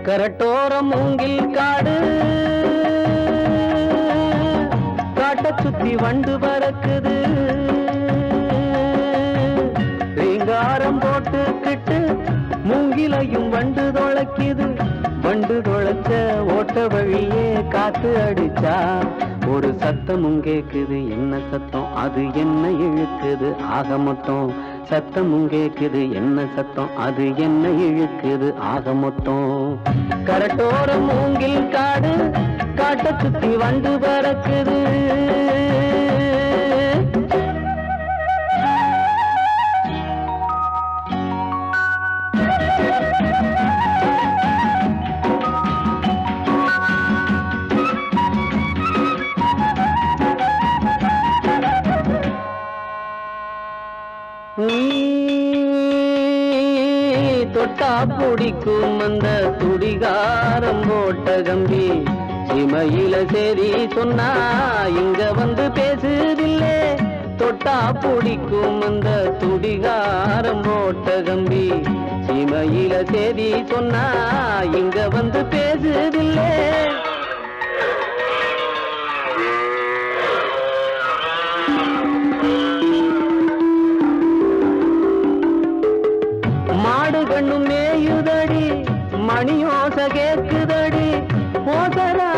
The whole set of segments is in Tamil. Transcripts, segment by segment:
கரட்டோரம் மூங்கில் காடு காட்ட சுத்தி வண்டு பறக்குது ரீங்காரம் போட்டுக்கிட்டு மூங்கிலையும் வண்டு தொலைக்குது வண்டு தொலைச்ச ஓட்ட வழியே காத்து அடிச்சா ஒரு சத்தமும் கேக்குது என்ன சத்தம் அது என்ன இழுக்குது ஆக மொத்தம் சத்தமும் கேக்குது என்ன சத்தம் அது என்ன இழுக்குது ஆக மொத்தம் கரட்டோரம் மூங்கில் காடு காட்ட சுத்தி வண்டு பறக்குது தொட்டா பிடிக்கும் அந்த துடிகாரம் போட்ட கம்பி சிமையில சரி சொன்னா இங்க வந்து பேசுதில்லே தொட்டா பிடிக்கும் அந்த துடிகாரம் போட்ட கம்பி சிமையில சரி சொன்னா இங்க வந்து பேசுதில்லே மாடு கண்ணு மேயுதடி மணியோச கேக்குதடி ஓசரா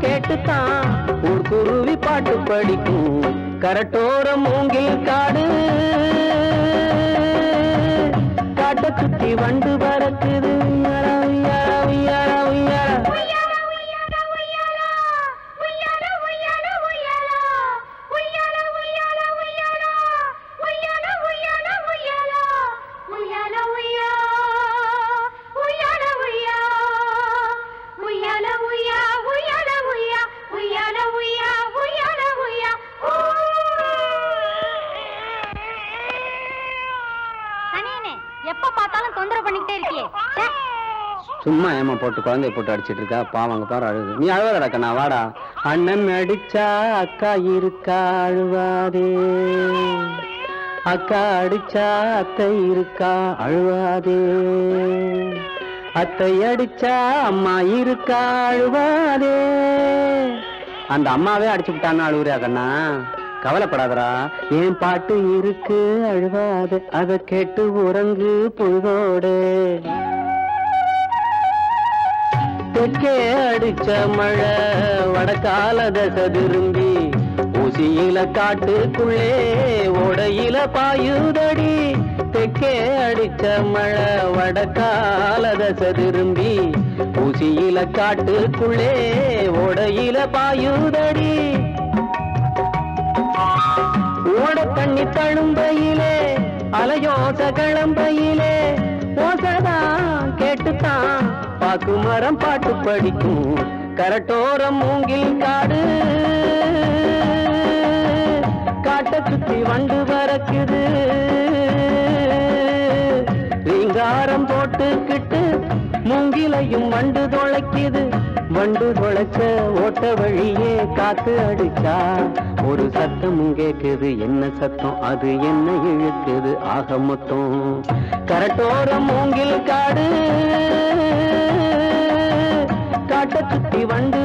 கேட்டுத்தான் ஒரு குருவி பாட்டு படிக்கும் கரட்டோரம் மூங்கில் காடு காட்ட சுத்தி வண்டு பறக்குது எப்ப பார்த்தாலும் தொந்தரவு பண்ணிட்டே இருக்கியே சும்மா ஏமா போட்டு குழந்தைய போட்டு அடிச்சிட்டு இருக்கா பாவங்க பாரு அழுது நீ அழுவாதடா கண்ணா வாடா அண்ணன் அடிச்சா அக்கா இருக்கா அழுவாதே அக்கா அடிச்சா அத்தை இருக்கா அழுவாதே அத்தை அடிச்சா அம்மா இருக்கா அழுவாதே அந்த அம்மாவே அடிச்சு விட்டான்னு அழுவுறியா கண்ணா கவலைப்படாதரா என் பாட்டு இருக்கு அழுவாது அதை கேட்டு உறங்கு பொழுதோடு தெற்கே அடிச்ச மழை வடக்கால தசை திரும்பி ஊசியில காட்டுக்குள்ளே ஓடையில பாயுதடி தெற்கே அடிச்ச மழை வடக்கால தசை திரும்பி ஊசியில காட்டுக்குள்ளே ஓடையில பாயுதடி ஓட தண்ணி தழும்பையிலே அலையோச கிளம்பையிலே ஓசதான் கேட்டுத்தான் பாக்கு மரம் பாட்டு படிக்கும் கரட்டோரம் மூங்கில் காடு காட்ட சுத்தி வண்டு பறக்குது ரீங்காரம் போட்டுக்கிட்டு மூங்கிலையும் வண்டு தொலைக்குது வண்டு தொலைச்ச ஓட்ட வழியே காத்து அடிச்சா ஒரு சத்தமும் கேக்குது என்ன சத்தம் அது என்ன இழுக்குது ஆக மொத்தம் கரட்டோரம் மூங்கில் காடு காட்ட சுத்தி வண்டு